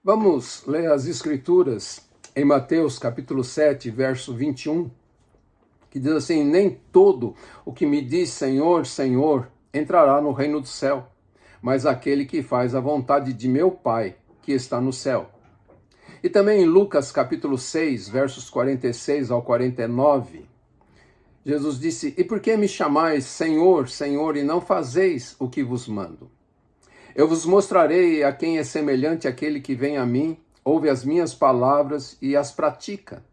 Vamos ler as Escrituras em Mateus capítulo 7, verso 21, que diz assim: nem todo o que me diz Senhor, Senhor, entrará no reino do céu, mas aquele que faz a vontade de meu Pai, que está no céu. E também em Lucas capítulo 6, versos 46 ao 49, Jesus disse: e por que me chamais Senhor, Senhor, e não fazeis o que vos mando? Eu vos mostrarei a quem é semelhante aquele que vem a mim, ouve as minhas palavras e as pratica.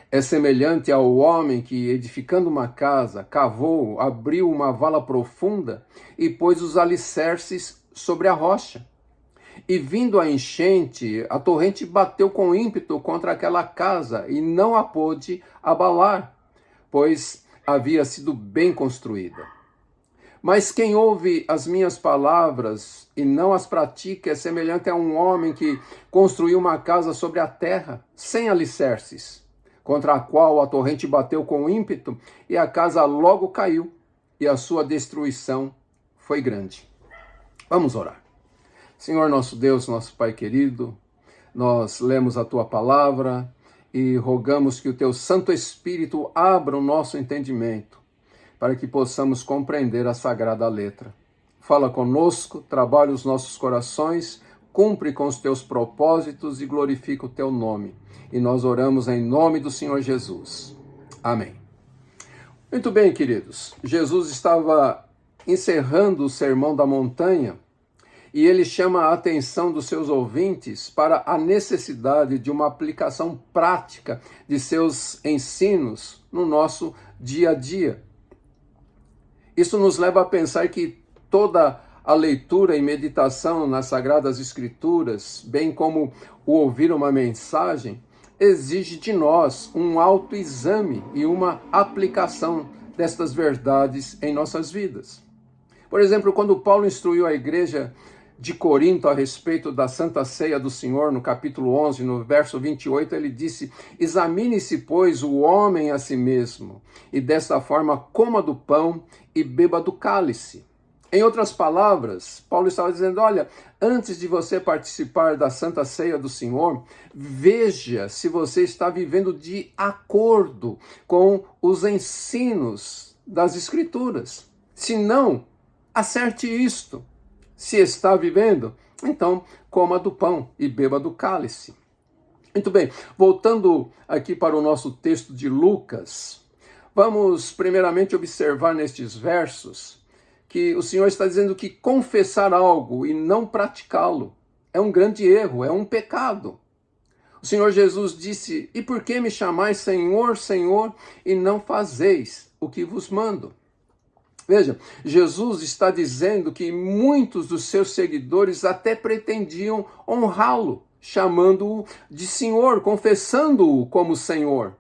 É semelhante ao homem que, edificando uma casa, cavou, abriu uma vala profunda e pôs os alicerces sobre a rocha. E vindo a enchente, a torrente bateu com ímpeto contra aquela casa e não a pôde abalar, pois havia sido bem construída. Mas quem ouve as minhas palavras e não as pratica é semelhante a um homem que construiu uma casa sobre a terra, sem alicerces, contra a qual a torrente bateu com ímpeto, e a casa logo caiu, e a sua destruição foi grande. Vamos orar. Senhor nosso Deus, nosso Pai querido, nós lemos a Tua palavra e rogamos que o Teu Santo Espírito abra o nosso entendimento, para que possamos compreender a sagrada letra. Fala conosco, trabalha os nossos corações, cumpre com os teus propósitos e glorifica o teu nome. E nós oramos em nome do Senhor Jesus. Amém. Muito bem, queridos. Jesus estava encerrando o Sermão da Montanha e ele chama a atenção dos seus ouvintes para a necessidade de uma aplicação prática de seus ensinos no nosso dia a dia. Isso nos leva a pensar que toda a leitura e meditação nas Sagradas Escrituras, bem como o ouvir uma mensagem, exige de nós um autoexame e uma aplicação destas verdades em nossas vidas. Por exemplo, quando Paulo instruiu a igreja de Corinto a respeito da Santa Ceia do Senhor, no capítulo 11, no verso 28, ele disse: examine-se, pois, o homem a si mesmo, e desta forma coma do pão e beba do cálice. Em outras palavras, Paulo estava dizendo: olha, antes de você participar da Santa Ceia do Senhor, veja se você está vivendo de acordo com os ensinos das Escrituras. Se não, acerte isto. Se está vivendo, então coma do pão e beba do cálice. Muito bem, voltando aqui para o nosso texto de Lucas, vamos primeiramente observar nestes versos que o Senhor está dizendo que confessar algo e não praticá-lo é um grande erro, é um pecado. O Senhor Jesus disse: e por que me chamais Senhor, Senhor, e não fazeis o que vos mando? Veja, Jesus está dizendo que muitos dos seus seguidores até pretendiam honrá-lo, chamando-o de Senhor, confessando-o como Senhor,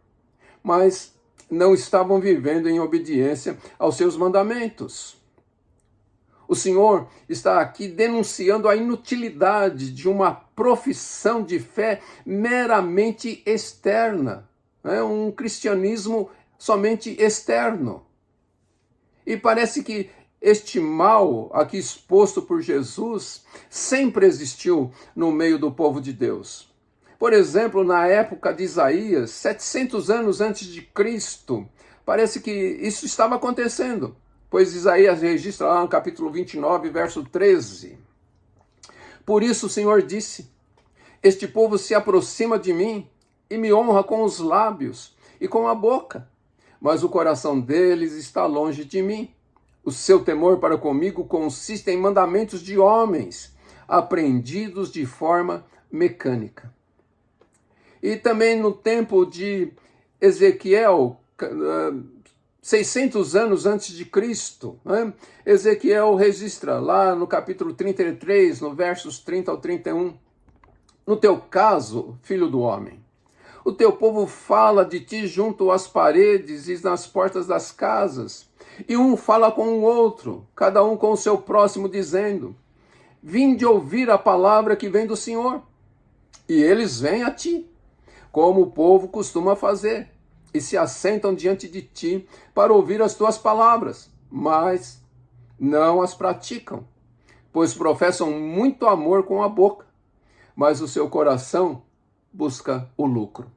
mas não estavam vivendo em obediência aos seus mandamentos. O Senhor está aqui denunciando a inutilidade de uma profissão de fé meramente externa, um cristianismo somente externo. E parece que este mal aqui exposto por Jesus sempre existiu no meio do povo de Deus. Por exemplo, na época de Isaías, 700 anos antes de Cristo, parece que isso estava acontecendo, pois Isaías registra lá no capítulo 29, verso 13. Por isso o Senhor disse: este povo se aproxima de mim e me honra com os lábios e com a boca, mas o coração deles está longe de mim. O seu temor para comigo consiste em mandamentos de homens, aprendidos de forma mecânica. E também no tempo de Ezequiel, 600 anos antes de Cristo, Ezequiel registra lá no capítulo 33, no versos 30 ao 31, no teu caso, filho do homem, o teu povo fala de ti junto às paredes e nas portas das casas, e um fala com o outro, cada um com o seu próximo, dizendo: vinde ouvir a palavra que vem do Senhor. E eles vêm a ti, como o povo costuma fazer, e se assentam diante de ti para ouvir as tuas palavras, mas não as praticam, pois professam muito amor com a boca, mas o seu coração busca o lucro.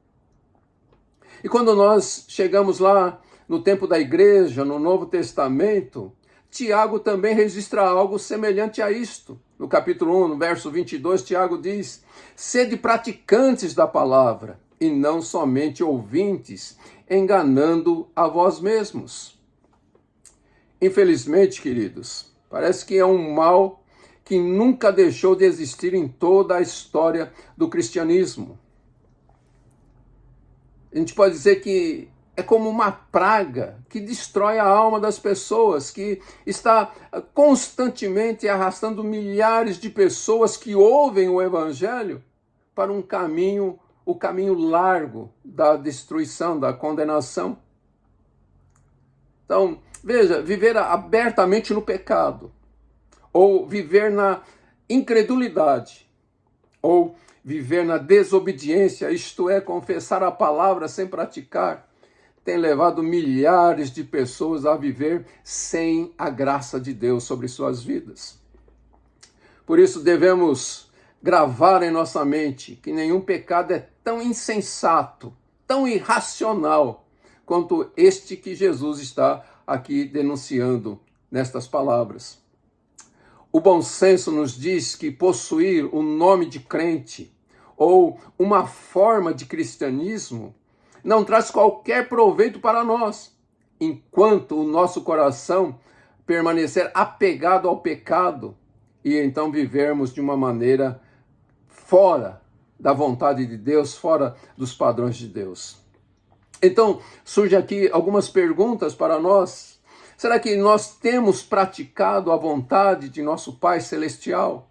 E quando nós chegamos lá no tempo da igreja, no Novo Testamento, Tiago também registra algo semelhante a isto. No capítulo 1, no verso 22, Tiago diz: sede praticantes da palavra, e não somente ouvintes, enganando a vós mesmos. Infelizmente, queridos, parece que é um mal que nunca deixou de existir em toda a história do cristianismo. A gente pode dizer que é como uma praga que destrói a alma das pessoas, que está constantemente arrastando milhares de pessoas que ouvem o evangelho para o caminho largo da destruição, da condenação. Então, veja, viver abertamente no pecado, ou viver na incredulidade, ou viver na desobediência, isto é, confessar a palavra sem praticar, tem levado milhares de pessoas a viver sem a graça de Deus sobre suas vidas. Por isso devemos gravar em nossa mente que nenhum pecado é tão insensato, tão irracional, quanto este que Jesus está aqui denunciando nestas palavras. O bom senso nos diz que possuir um nome de crente ou uma forma de cristianismo não traz qualquer proveito para nós, enquanto o nosso coração permanecer apegado ao pecado e então vivermos de uma maneira fora da vontade de Deus, fora dos padrões de Deus. Então, surge aqui algumas perguntas para nós. Será que nós temos praticado a vontade de nosso Pai Celestial?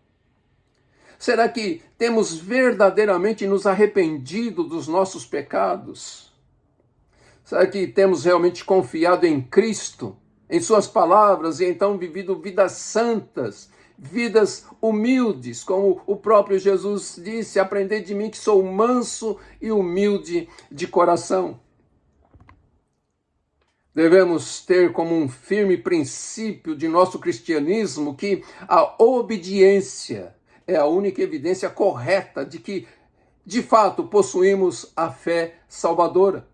Será que temos verdadeiramente nos arrependido dos nossos pecados? Será que temos realmente confiado em Cristo, em suas palavras, e então vivido vidas santas, vidas humildes, como o próprio Jesus disse: aprendei de mim que sou manso e humilde de coração. Devemos ter como um firme princípio de nosso cristianismo que a obediência é a única evidência correta de que, de fato, possuímos a fé salvadora.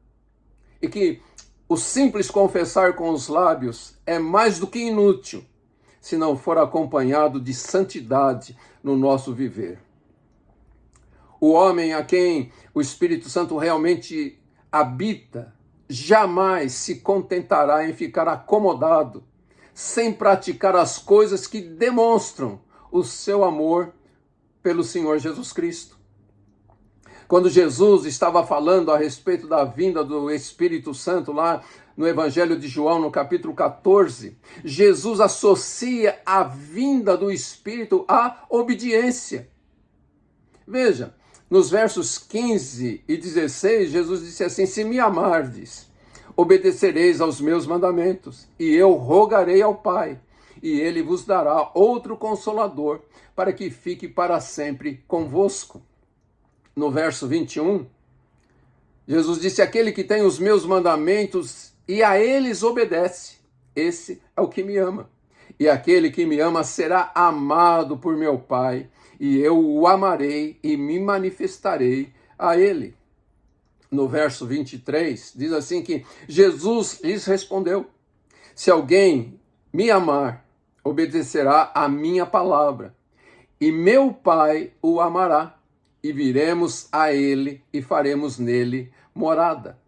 E que o simples confessar com os lábios é mais do que inútil, se não for acompanhado de santidade no nosso viver. O homem a quem o Espírito Santo realmente habita, jamais se contentará em ficar acomodado, sem praticar as coisas que demonstram o seu amor pelo Senhor Jesus Cristo. Quando Jesus estava falando a respeito da vinda do Espírito Santo lá no Evangelho de João, no capítulo 14, Jesus associa a vinda do Espírito à obediência. Veja, nos versos 15 e 16, Jesus disse assim: se me amardes, obedecereis aos meus mandamentos, e eu rogarei ao Pai, e ele vos dará outro consolador, para que fique para sempre convosco. No verso 21, Jesus disse: aquele que tem os meus mandamentos e a eles obedece, esse é o que me ama. E aquele que me ama será amado por meu Pai, e eu o amarei e me manifestarei a ele. No verso 23, diz assim que Jesus lhes respondeu: se alguém me amar, obedecerá a minha palavra, e meu Pai o amará, e viremos a ele e faremos nele morada.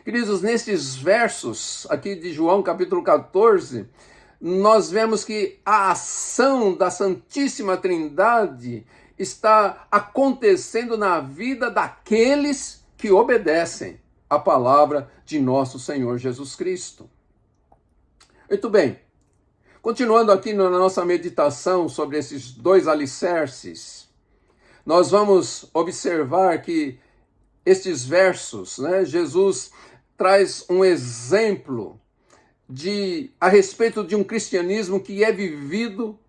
Queridos, nesses versos aqui de João capítulo 14, nós vemos que a ação da Santíssima Trindade está acontecendo na vida daqueles que obedecem a palavra de nosso Senhor Jesus Cristo. Muito bem, continuando aqui na nossa meditação sobre esses dois alicerces, nós vamos observar que estes versos, Jesus traz um exemplo a respeito de um cristianismo que é vivido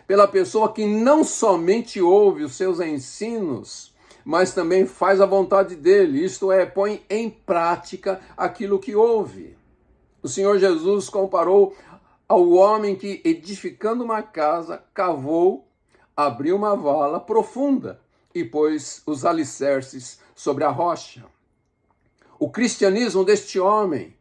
pela pessoa que não somente ouve os seus ensinos, mas também faz a vontade dele, isto é, põe em prática aquilo que ouve. O Senhor Jesus comparou ao homem que, edificando uma casa, cavou, abriu uma vala profunda e pôs os alicerces sobre a rocha. O cristianismo deste homem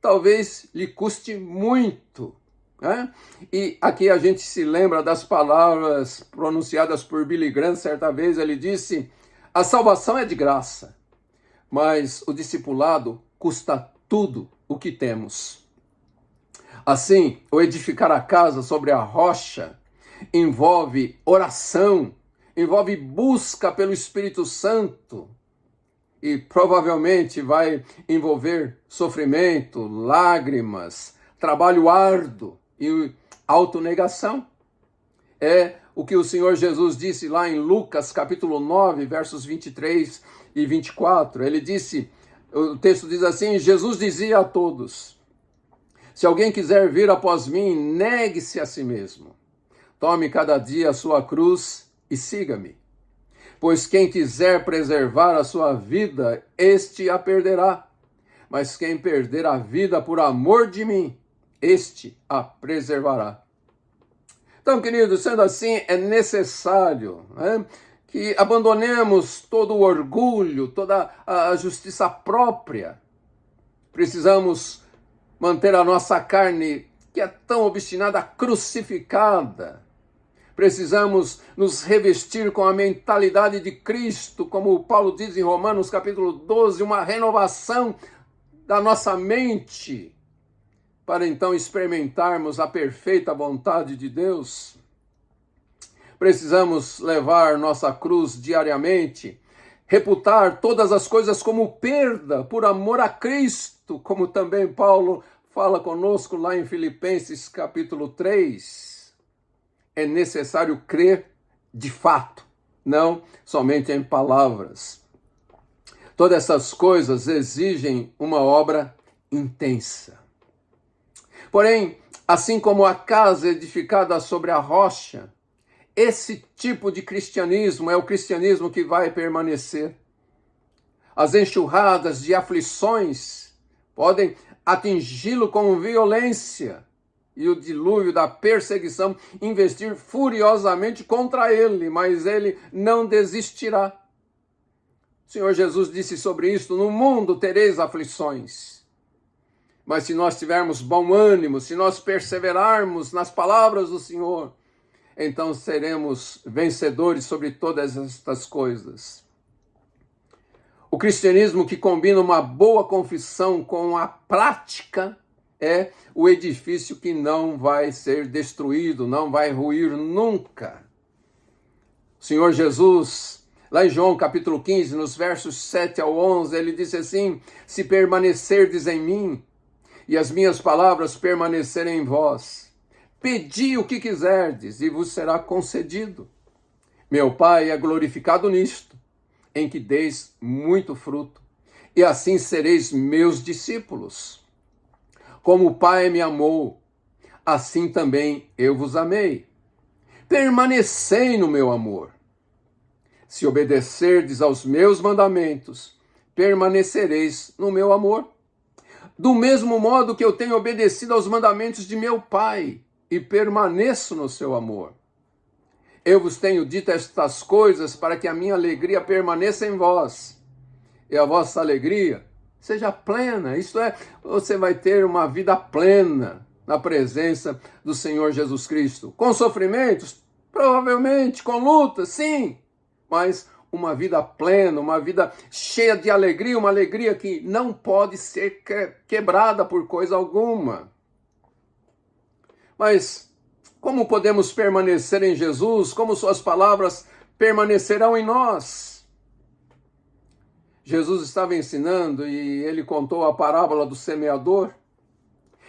talvez lhe custe muito, né? E aqui a gente se lembra das palavras pronunciadas por Billy Graham certa vez. Ele disse: a salvação é de graça, mas o discipulado custa tudo o que temos. Assim, o edificar a casa sobre a rocha envolve oração, envolve busca pelo Espírito Santo e provavelmente vai envolver sofrimento, lágrimas, trabalho árduo e autonegação. É o que o Senhor Jesus disse lá em Lucas capítulo 9, versos 23 e 24. Ele disse, o texto diz assim: Jesus dizia a todos: se alguém quiser vir após mim, negue-se a si mesmo. Tome cada dia a sua cruz e siga-me. Pois quem quiser preservar a sua vida, este a perderá. Mas quem perder a vida por amor de mim, este a preservará. Então, queridos, sendo assim, é necessário, né, que abandonemos todo o orgulho, toda a justiça própria. Precisamos manter a nossa carne, que é tão obstinada, crucificada. Precisamos nos revestir com a mentalidade de Cristo, como Paulo diz em Romanos capítulo 12, uma renovação da nossa mente, para então experimentarmos a perfeita vontade de Deus. Precisamos levar nossa cruz diariamente, reputar todas as coisas como perda por amor a Cristo, como também Paulo fala conosco lá em Filipenses capítulo 3. É necessário crer de fato, não somente em palavras. Todas essas coisas exigem uma obra intensa. Porém, assim como a casa edificada sobre a rocha, esse tipo de cristianismo é o cristianismo que vai permanecer. As enxurradas de aflições podem atingi-lo com violência, e o dilúvio da perseguição investir furiosamente contra ele, mas ele não desistirá. O Senhor Jesus disse sobre isto: no mundo tereis aflições, mas se nós tivermos bom ânimo, se nós perseverarmos nas palavras do Senhor, então seremos vencedores sobre todas estas coisas. O cristianismo que combina uma boa confissão com a prática é o edifício que não vai ser destruído, não vai ruir nunca. O Senhor Jesus, lá em João capítulo 15, nos versos 7 ao 11, ele disse assim: se permanecerdes em mim e as minhas palavras permanecerem em vós, pedi o que quiserdes e vos será concedido. Meu Pai é glorificado nisto, em que deis muito fruto, e assim sereis meus discípulos. Como o Pai me amou, assim também eu vos amei. Permanecei no meu amor. Se obedecerdes aos meus mandamentos, permanecereis no meu amor. Do mesmo modo que eu tenho obedecido aos mandamentos de meu Pai, e permaneço no seu amor. Eu vos tenho dito estas coisas para que a minha alegria permaneça em vós, e a vossa alegria seja plena. Isto é, você vai ter uma vida plena na presença do Senhor Jesus Cristo. Com sofrimentos? Provavelmente. Com lutas? Sim. Mas uma vida plena, uma vida cheia de alegria, uma alegria que não pode ser quebrada por coisa alguma. Mas como podemos permanecer em Jesus? Como suas palavras permanecerão em nós? Jesus estava ensinando e ele contou a parábola do semeador.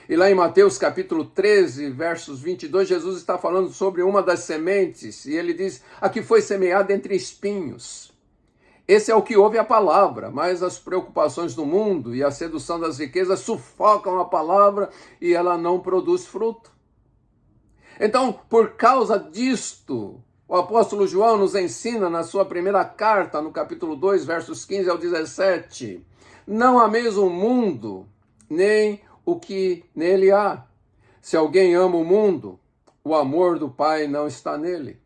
E lá em Mateus capítulo 13, versos 22, Jesus está falando sobre uma das sementes. E ele diz: a que foi semeada entre espinhos. Esse é o que ouve a palavra, mas as preocupações do mundo e a sedução das riquezas sufocam a palavra e ela não produz fruto. Então, por causa disto, o apóstolo João nos ensina na sua primeira carta, no capítulo 2, versos 15 ao 17, não ameis o mundo, nem o que nele há. Se alguém ama o mundo, o amor do Pai não está nele.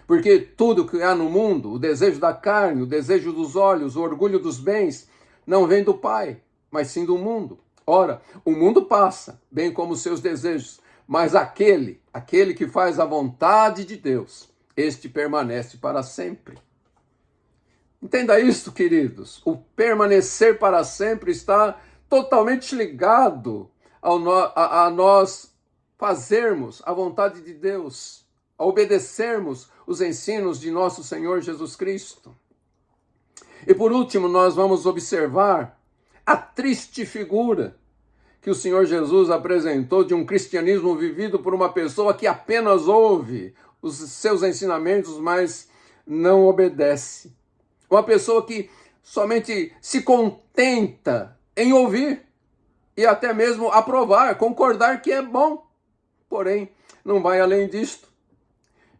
Porque tudo que há no mundo, o desejo da carne, o desejo dos olhos, o orgulho dos bens, não vem do Pai, mas sim do mundo. Ora, o mundo passa, bem como os seus desejos, mas aquele que faz a vontade de Deus, este permanece para sempre. Entenda isso, queridos. O permanecer para sempre está totalmente ligado a nós fazermos a vontade de Deus, a obedecermos os ensinos de nosso Senhor Jesus Cristo. E por último, nós vamos observar a triste figura que o Senhor Jesus apresentou de um cristianismo vivido por uma pessoa que apenas ouve os seus ensinamentos, mas não obedece. Uma pessoa que somente se contenta em ouvir e até mesmo aprovar, concordar que é bom, porém não vai além disto.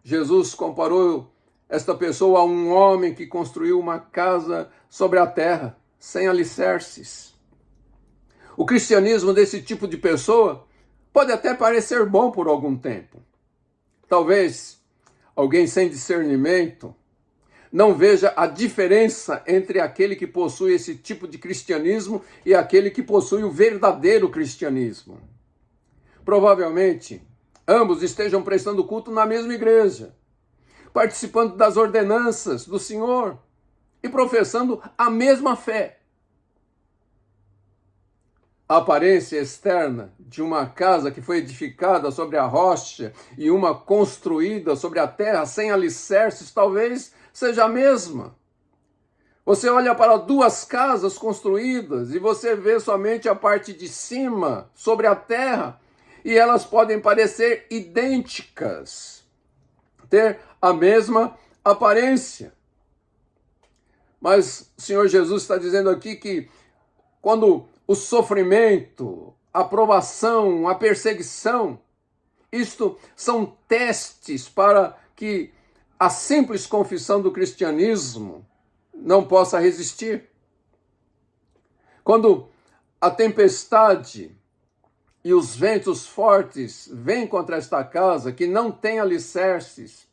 Jesus comparou esta pessoa a um homem que construiu uma casa sobre a terra, sem alicerces. O cristianismo desse tipo de pessoa pode até parecer bom por algum tempo. Talvez alguém sem discernimento não veja a diferença entre aquele que possui esse tipo de cristianismo e aquele que possui o verdadeiro cristianismo. Provavelmente, ambos estejam prestando culto na mesma igreja, participando das ordenanças do Senhor e professando a mesma fé. A aparência externa de uma casa que foi edificada sobre a rocha e uma construída sobre a terra sem alicerces talvez seja a mesma. Você olha para duas casas construídas e você vê somente a parte de cima sobre a terra e elas podem parecer idênticas, ter a mesma aparência. Mas o Senhor Jesus está dizendo aqui que quando o sofrimento, a provação, a perseguição, isto são testes para que a simples confissão do cristianismo não possa resistir. Quando a tempestade e os ventos fortes vêm contra esta casa, que não tem alicerces,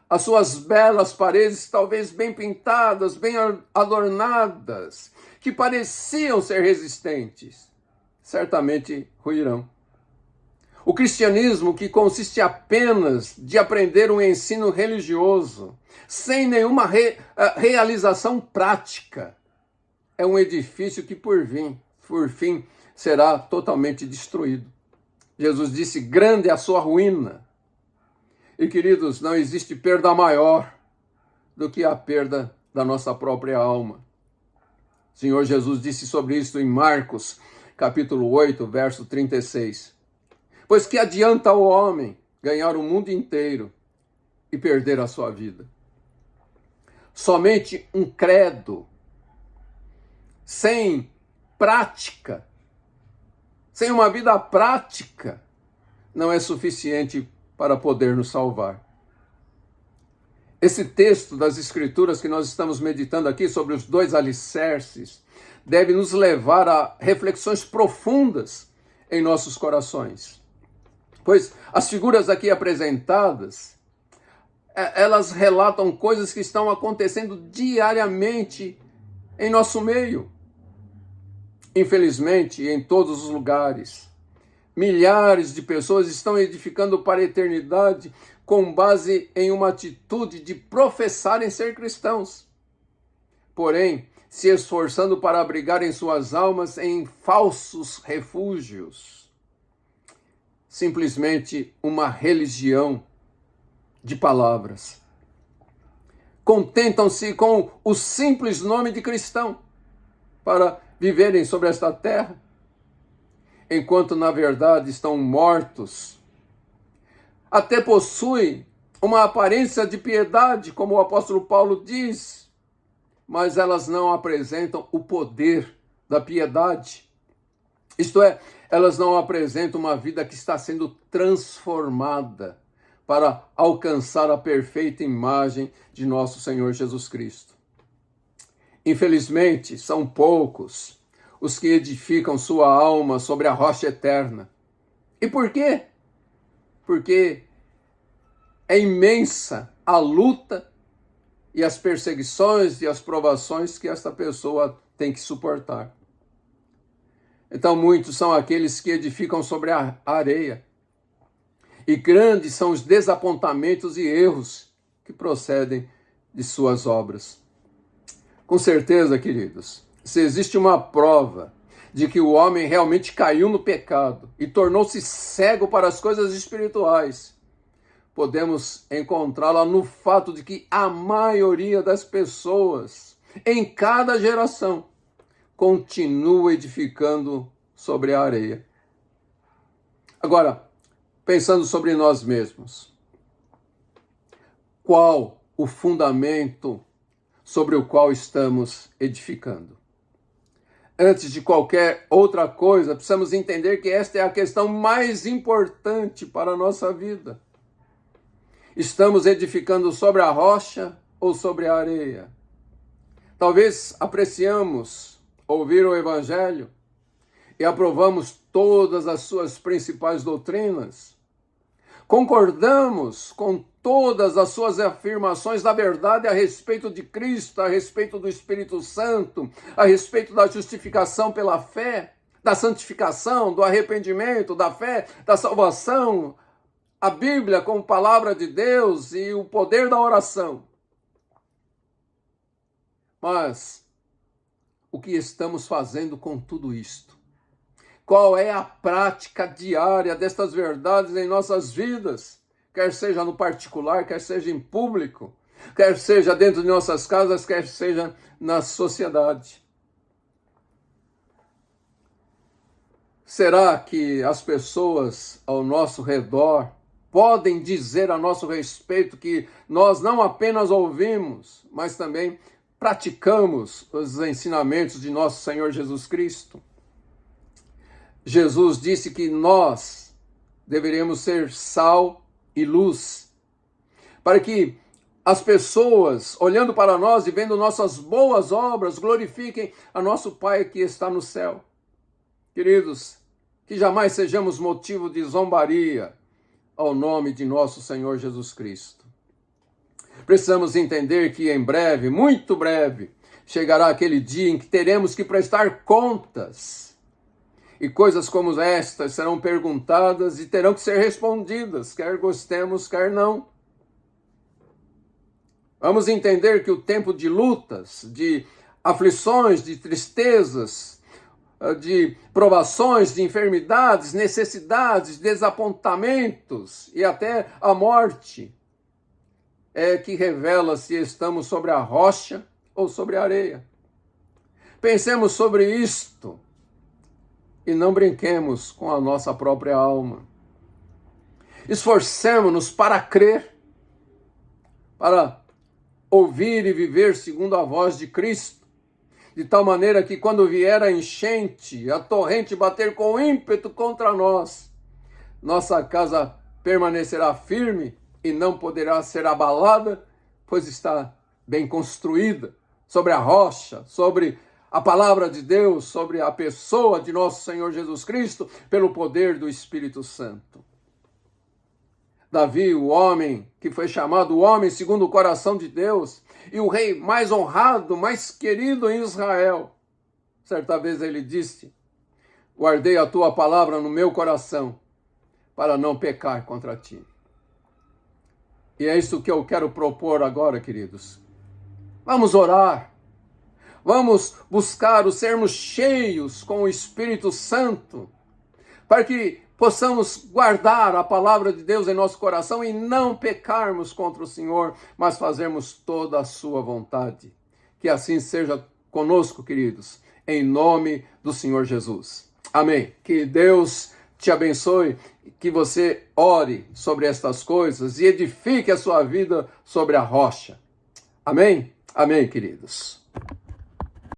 as suas belas paredes, talvez bem pintadas, bem adornadas, que pareciam ser resistentes, certamente ruirão. O cristianismo, que consiste apenas de aprender um ensino religioso, sem nenhuma realização prática, é um edifício que por fim será totalmente destruído. Jesus disse: grande é a sua ruína. E, queridos, não existe perda maior do que a perda da nossa própria alma. O Senhor Jesus disse sobre isso em Marcos, capítulo 8, verso 36. Pois que adianta o homem ganhar o mundo inteiro e perder a sua vida? Somente um credo, sem prática, sem uma vida prática, não é suficiente para poder nos salvar. Esse texto das Escrituras que nós estamos meditando aqui sobre os dois alicerces deve nos levar a reflexões profundas em nossos corações. Pois as figuras aqui apresentadas, elas relatam coisas que estão acontecendo diariamente em nosso meio. Infelizmente, em todos os lugares, milhares de pessoas estão edificando para a eternidade com base em uma atitude de professarem ser cristãos. Porém, se esforçando para abrigarem suas almas em falsos refúgios. Simplesmente uma religião de palavras. Contentam-se com o simples nome de cristão para viverem sobre esta terra, enquanto na verdade estão mortos. Até possuem uma aparência de piedade, como o apóstolo Paulo diz, mas elas não apresentam o poder da piedade. Isto é, elas não apresentam uma vida que está sendo transformada para alcançar a perfeita imagem de nosso Senhor Jesus Cristo. Infelizmente, são poucos os que edificam sua alma sobre a rocha eterna. E por quê? Porque é imensa a luta e as perseguições e as provações que esta pessoa tem que suportar. Então, muitos são aqueles que edificam sobre a areia. E grandes são os desapontamentos e erros que procedem de suas obras. Com certeza, queridos, se existe uma prova de que o homem realmente caiu no pecado e tornou-se cego para as coisas espirituais, podemos encontrá-la no fato de que a maioria das pessoas, em cada geração, continua edificando sobre a areia. Agora, pensando sobre nós mesmos, qual o fundamento sobre o qual estamos edificando? Antes de qualquer outra coisa, precisamos entender que esta é a questão mais importante para a nossa vida. Estamos edificando sobre a rocha ou sobre a areia? Talvez apreciamos ouvir o Evangelho e aprovamos todas as suas principais doutrinas. Concordamos com todas as suas afirmações da verdade a respeito de Cristo, a respeito do Espírito Santo, a respeito da justificação pela fé, da santificação, do arrependimento, da fé, da salvação, a Bíblia como palavra de Deus e o poder da oração. Mas o que estamos fazendo com tudo isto? Qual é a prática diária destas verdades em nossas vidas? Quer seja no particular, quer seja em público, quer seja dentro de nossas casas, quer seja na sociedade. Será que as pessoas ao nosso redor podem dizer a nosso respeito que nós não apenas ouvimos, mas também praticamos os ensinamentos de nosso Senhor Jesus Cristo? Jesus disse que nós deveríamos ser sal e luz, para que as pessoas, olhando para nós e vendo nossas boas obras, glorifiquem a nosso Pai que está no céu. Queridos, que jamais sejamos motivo de zombaria ao nome de nosso Senhor Jesus Cristo. Precisamos entender que em breve, muito breve, chegará aquele dia em que teremos que prestar contas. E coisas como estas serão perguntadas e terão que ser respondidas, quer gostemos, quer não. Vamos entender que o tempo de lutas, de aflições, de tristezas, de provações, de enfermidades, necessidades, desapontamentos e até a morte, é que revela se estamos sobre a rocha ou sobre a areia. Pensemos sobre isto e não brinquemos com a nossa própria alma. Esforcemo-nos para crer, para ouvir e viver segundo a voz de Cristo, de tal maneira que quando vier a enchente, a torrente bater com ímpeto contra nós, nossa casa permanecerá firme e não poderá ser abalada, pois está bem construída sobre a rocha, sobre a palavra de Deus, sobre a pessoa de nosso Senhor Jesus Cristo, pelo poder do Espírito Santo. Davi, o homem que foi chamado o homem segundo o coração de Deus, e o rei mais honrado, mais querido em Israel, certa vez ele disse: guardei a tua palavra no meu coração, para não pecar contra ti. E é isso que eu quero propor agora, queridos. Vamos orar. Vamos buscar o sermos cheios com o Espírito Santo, para que possamos guardar a palavra de Deus em nosso coração e não pecarmos contra o Senhor, mas fazermos toda a sua vontade. Que assim seja conosco, queridos, em nome do Senhor Jesus. Amém. Que Deus te abençoe, que você ore sobre estas coisas e edifique a sua vida sobre a rocha. Amém? Amém, queridos.